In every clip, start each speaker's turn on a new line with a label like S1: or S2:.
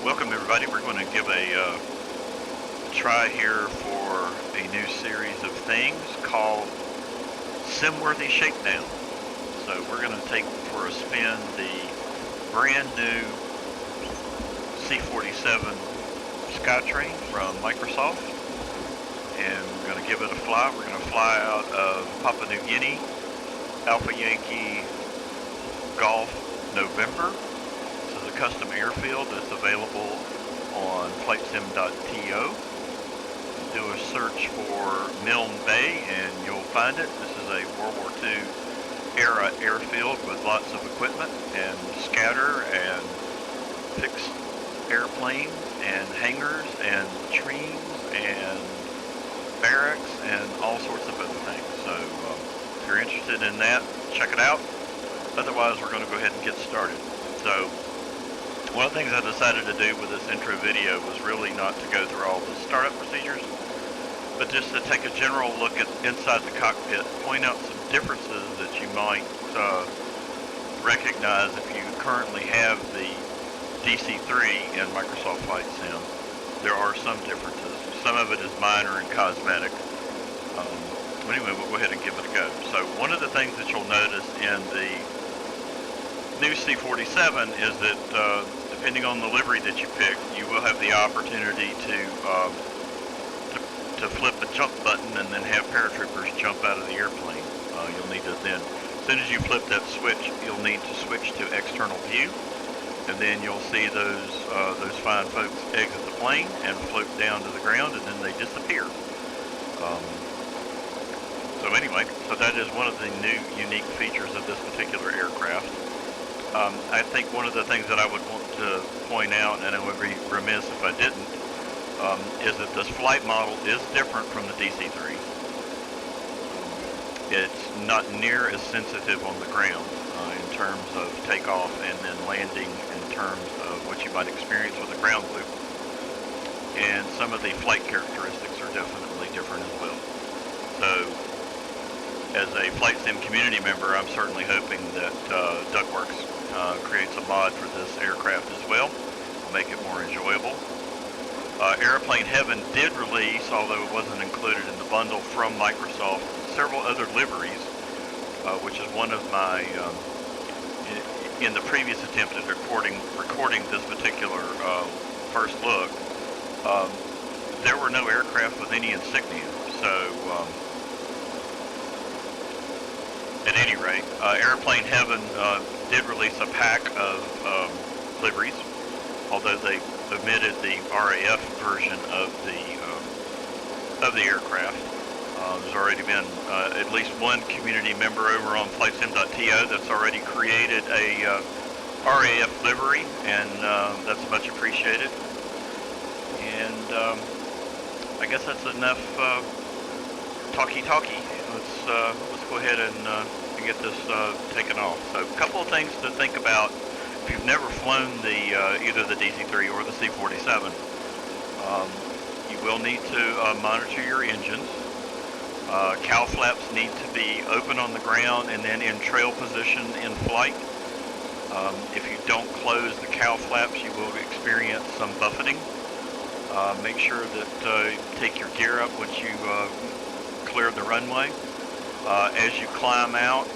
S1: Welcome everybody. We're going to give a try here for a new series of things called Simworthy Shakedown. So we're going to take for a spin the brand new C-47 Skytrain from Microsoft, and we're going to give it a fly. We're going to fly out of Papua New Guinea, Alpha Yankee Golf November. Custom airfield that's available on Flightsim.to. Do a search for Milne Bay and you'll find it. This is a World War II era airfield with lots of equipment and scatter and fixed airplanes and hangars and latrines and barracks and all sorts of other things. So if you're interested in that, check it out. Otherwise, we're going to go ahead and get started. So one of the things I decided to do with this intro video was really not to go through all the startup procedures, but just to take a general look at inside the cockpit, point out some differences that you might recognize if you currently have the DC-3 in Microsoft Flight Sim. There are some differences. Some of it is minor and cosmetic. But anyway, we'll go ahead and give it a go. So one of the things that you'll notice in the new C-47 is that depending on the livery that you pick, you will have the opportunity to flip a jump button and then have paratroopers jump out of the airplane. You'll need to then, as soon as you flip that switch, you'll need to switch to external view, and then you'll see those fine folks exit the plane and float down to the ground, and then they disappear. So anyway, so that is one of the new unique features of this particular aircraft. I think one of the things that I would want to point out, and I would be remiss if I didn't, is that this flight model is different from the DC-3. It's not near as sensitive on the ground in terms of takeoff and then landing, in terms of what you might experience with a ground loop. And some of the flight characteristics are definitely different as well. So, as a Flight Sim community member, I'm certainly hoping that Duckworks creates a mod for this aircraft as well, make it more enjoyable. Aeroplane Heaven did release, although it wasn't included in the bundle from Microsoft, several other liveries, which is one of my, in the previous attempt at recording this particular first look, there were no aircraft with any insignia, so at any rate, Airplane Heaven did release a pack of liveries, although they omitted the RAF version of the aircraft. There's already been at least one community member over on Flightsim.to that's already created a RAF livery, and that's much appreciated. And I guess that's enough talky. Let's go ahead and get this taken off. So a couple of things to think about if you've never flown the either the DC-3 or the C-47. You will need to monitor your engines. Cowl flaps need to be open on the ground and then in trail position in flight. If you don't close the cowl flaps, you will experience some buffeting. Make sure that you take your gear up once you clear the runway. As you climb out,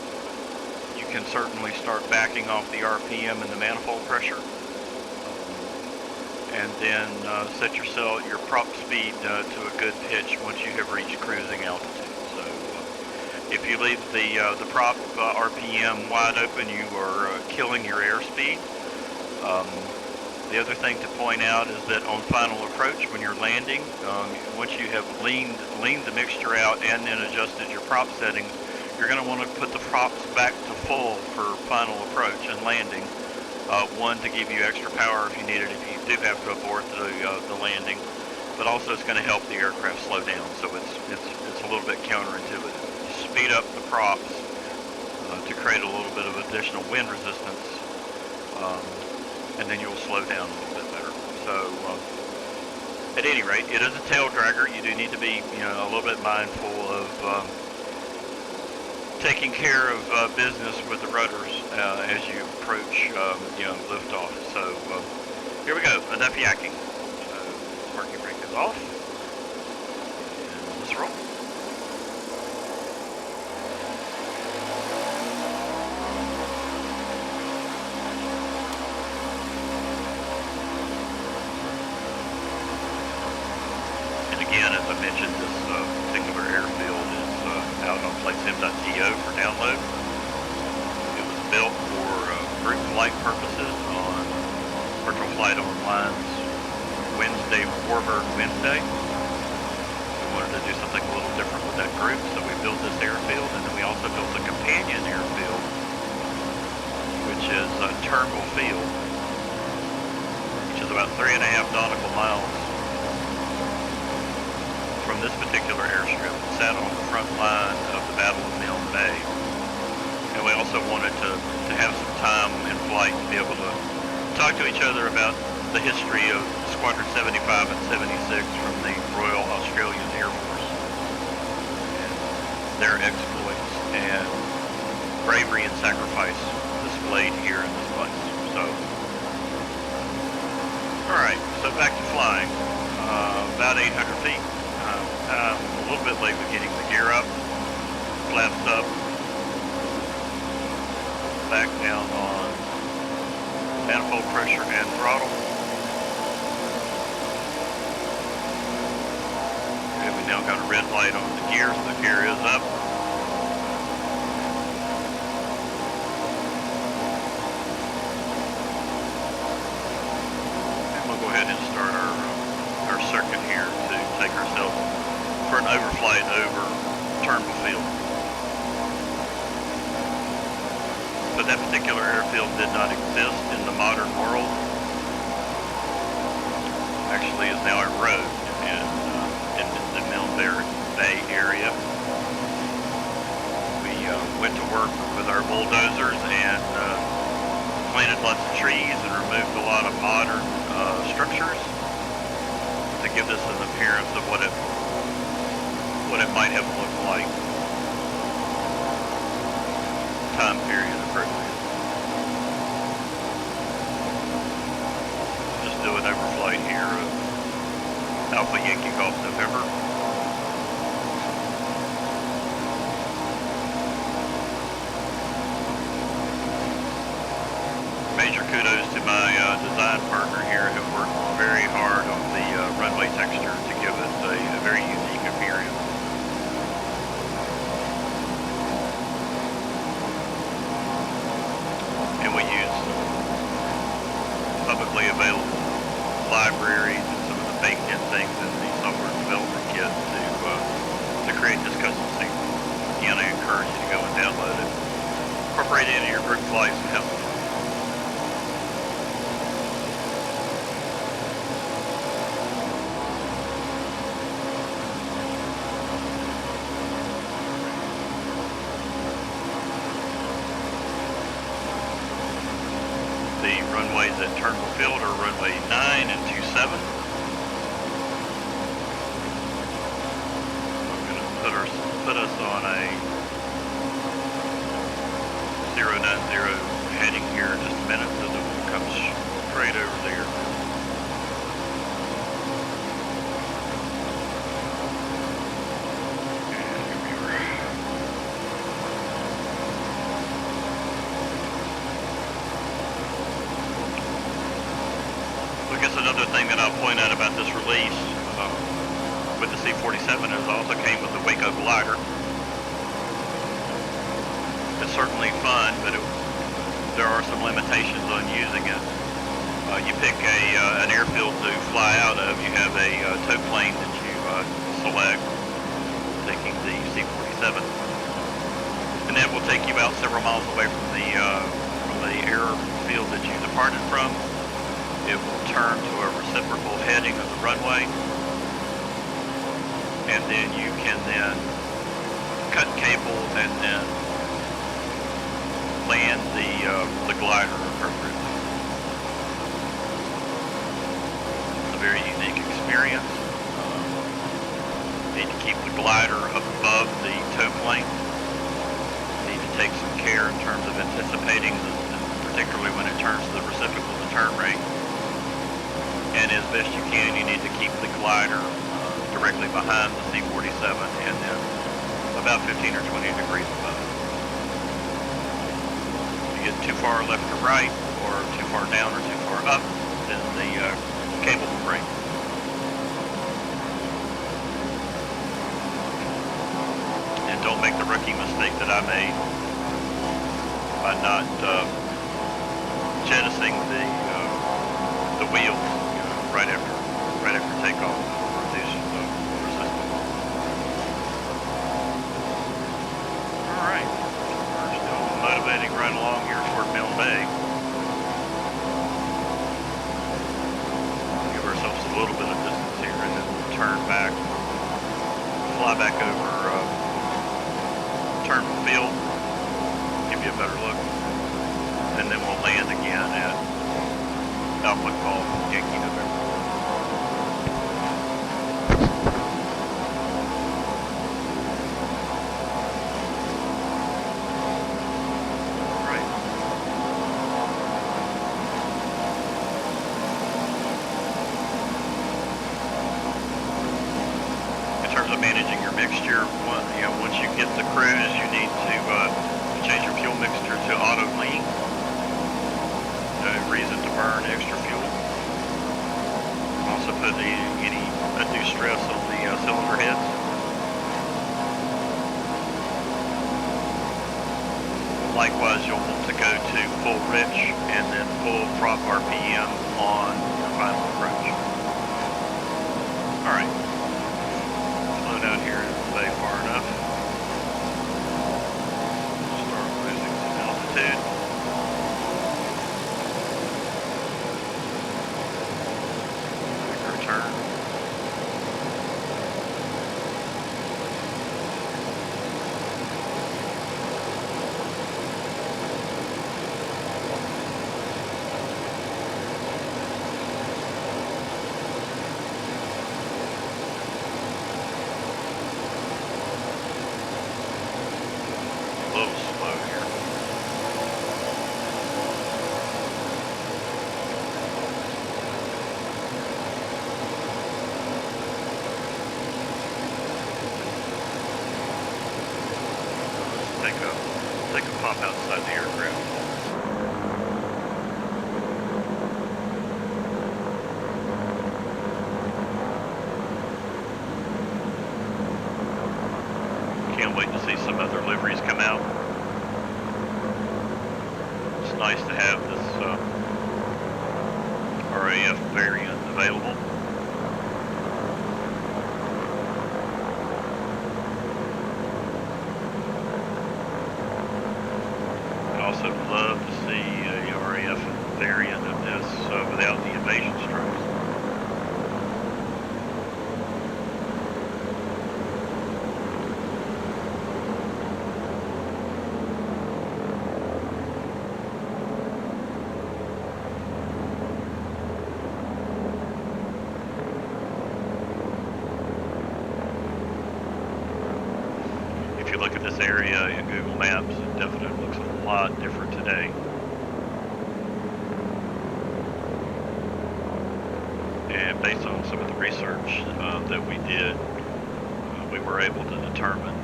S1: you can certainly start backing off the RPM and the manifold pressure, and then set your prop speed to a good pitch once you have reached cruising altitude. So if you leave the prop RPM wide open, you are killing your airspeed. The other thing to point out is that on final approach, when you're landing, once you have leaned the mixture out and then adjusted your prop settings, you're going to want to put the props back to full for final approach and landing. One, to give you extra power if you need it, if you do have to abort the landing, but also it's going to help the aircraft slow down. So it's a little bit counterintuitive. You speed up the props to create a little bit of additional wind resistance. And then you'll slow down a little bit better. So, at any rate, it is a tail dragger. You do need to be, a little bit mindful of taking care of business with the rudders as you approach, liftoff. So, Here we go, enough yakking. So, parking brake is off. And let's roll. And again, as I mentioned, this particular airfield is out on Flightsim.to for download. It was built for group flight purposes on Virtual Flight Online's Wednesday Warbird Wednesday. We wanted to do something a little different with that group, so we built this airfield, and then we also built a companion airfield, which is Turnbill Field, which is about 3.5 nautical miles from this particular airstrip. It sat on the front line of the Battle of Milne Bay. And we also wanted to have some time in flight to be able to talk to each other about the history of Squadron 75 and 76 from the Royal Australian Air Force, and their exploits and bravery and sacrifice displayed here in this place. So, alright, so back to flying. About 800 feet. I'm a little bit late with getting the gear up, flaps up, back down on manifold pressure and throttle. Okay, we now got a red light on the gear, so the gear is up. And we'll go ahead and start our circuit here to take ourselves for an overflight over Turnbill Field. So that particular airfield did not exist in the modern world. Actually is now a road in the Milne Bay area. We went to work with our bulldozers and planted lots of trees and removed a lot of modern structures to give this an appearance of what it might have looked like. Time period appropriate. Just do an overflight here of Alpha Yankee Golf November. Major kudos to my design partner here who worked very hard on the runway texture to give it a very unique appearance. And we use publicly available libraries and some of the baked-in things in the software development kit to create this custom scene. Again, I encourage you to go and download it, incorporate it into your group flights, and have some fun. The runways at Turnbill Field are runway 9 and 27. I'm going to put us on a 090 heading here in just a minute, so that we'll come straight over there. I guess another thing that I'll point out about this release with the C-47 is it also came with the Waco glider. It's certainly fun, but there are some limitations on using it. You pick an airfield to fly out of, you have a tow plane that you select, taking the C-47. And that will take you about several miles away from the airfield that you departed from. It will turn to a reciprocal heading of the runway, and then you can then cut cables and then land the glider appropriately. It's a very unique experience. You need to keep the glider above the tow plane. You need to take some care in terms of anticipating, particularly when it turns to the reciprocal to turn rate. And as best you can, you need to keep the glider directly behind the C-47 and then about 15 or 20 degrees above it. If you get too far left or right, or too far down or too far up, then the cable will break. And don't make the rookie mistake that I made by not jettisoning the wheels right after takeoff. All right, we're still motivating right along here toward Mill Bay. Give ourselves a little bit of distance here, and then we'll turn back, fly back over Turnbill Field, give you a better look, and then we'll land again at Alpha Golf Yankee November. Managing your mixture, once you get the cruise, you need to change your fuel mixture to auto lean. No reason to burn extra fuel. Also put any undue stress on the cylinder heads. Likewise, you'll want to go to full rich and then full prop RPM on your final approach. All right. Down here in the bay far enough. Start losing some altitude. Make our turn. Take a pop outside the aircraft. Can't wait to see some other liveries come out. It's nice to have this RAF variant available. I'd love to see a RAF variant of this without the invasion strokes. If you look at this area in Google Maps, it definitely looks a lot different today. And based on some of the research that we did, we were able to determine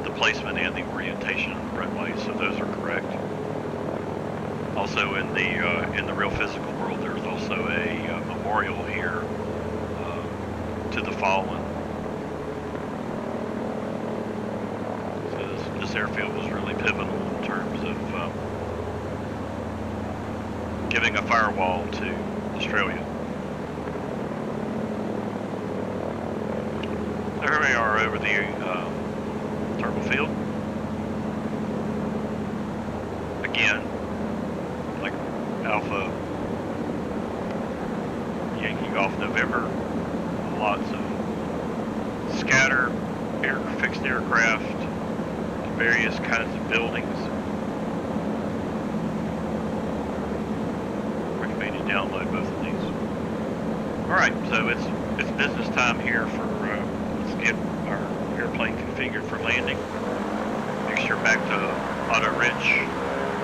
S1: the placement and the orientation of the runway, so those are correct. Also in the real physical world, there's also a memorial here to the fallen. So this airfield was really pivotal in terms of giving a firewall to Australia. So here we are over the Turnbill Field. Again, like Alpha Yankee Golf November, lots of scatter, fixed aircraft, various kinds of buildings. Recommend you download both of these. Alright, so it's business time here for let's get our airplane configured for landing. Mixture back to auto rich,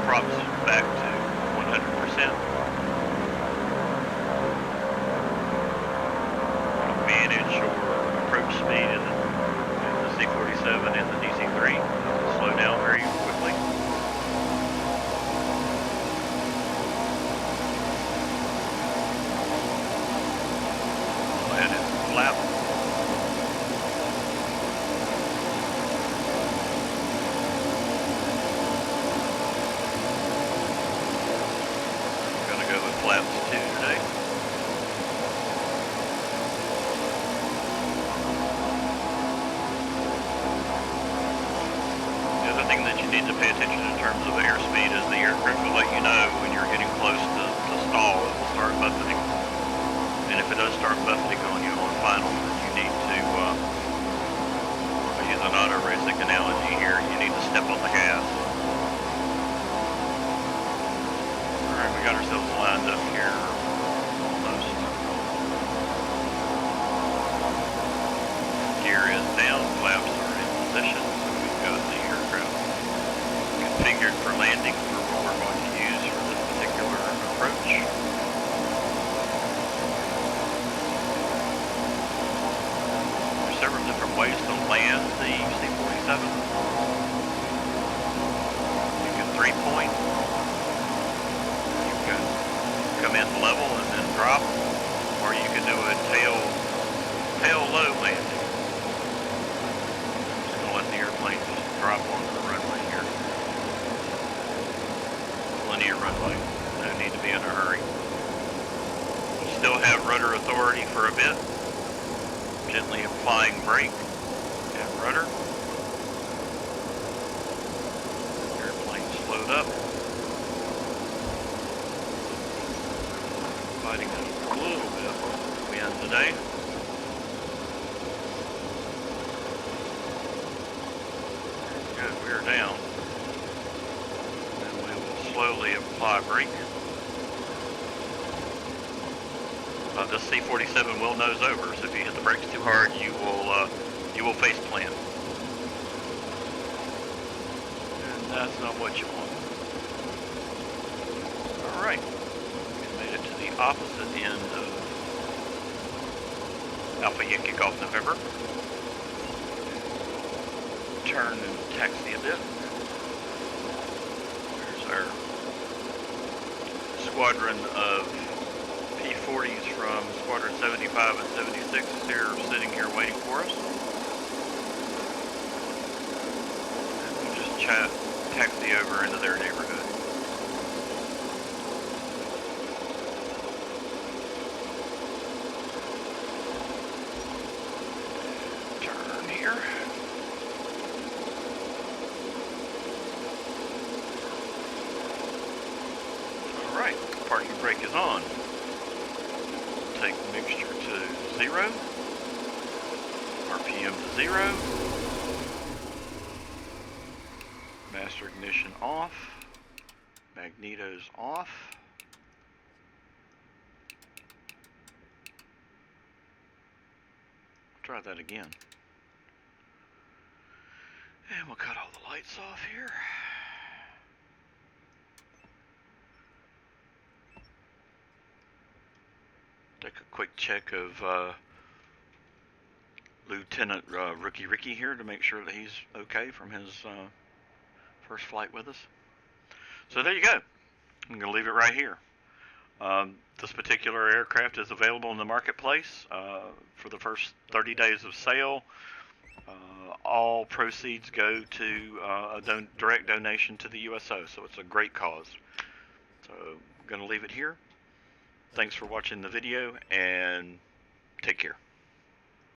S1: props back to 100%. attention in terms of airspeed, as the aircraft will let you know when you're getting close to stall. It will start buffeting. And if it does start buffeting on you on final, then you need to, I'll use an auto racing analogy here, you need to step on the gas. Alright, we got ourselves lined up here. Almost. Gear is down, flaps are in position, so we've got the aircraft configured for landing for what we're going to use for this particular approach. There's several different ways to land the C-47. You can 3-point. You can come in level and then drop, or you can do a tail low landing. I'm just going to let the airplane just drop onto the runway here. Linear runway, no need to be in a hurry. Still have rudder authority for a bit. Gently applying brake and rudder. Airplane slowed up. Fighting a little bit of wind today. Good, we're down. And we will slowly apply brake. This C-47 will nose over, so if you hit the brakes too hard, you will face plant. And that's not what you want. All right, we made it to the opposite end of Alpha Yankee Golf November. Turn and taxi a bit. There's our squadron of P-40s from Squadron 75 and 76 here, sitting here waiting for us. And we'll just taxi over into their neighborhood. Turn here. Alright, parking brake is on. Take mixture to 0, RPM to 0, master ignition off, magnetos off, try that again, and we'll cut all the lights off here. Take a quick check of Lieutenant Rookie Ricky here to make sure that he's okay from his first flight with us. So there you go. I'm going to leave it right here. This particular aircraft is available in the marketplace for the first 30 days of sale. All proceeds go to a direct donation to the USO, so it's a great cause. So I'm going to leave it here. Thanks for watching the video, and take care.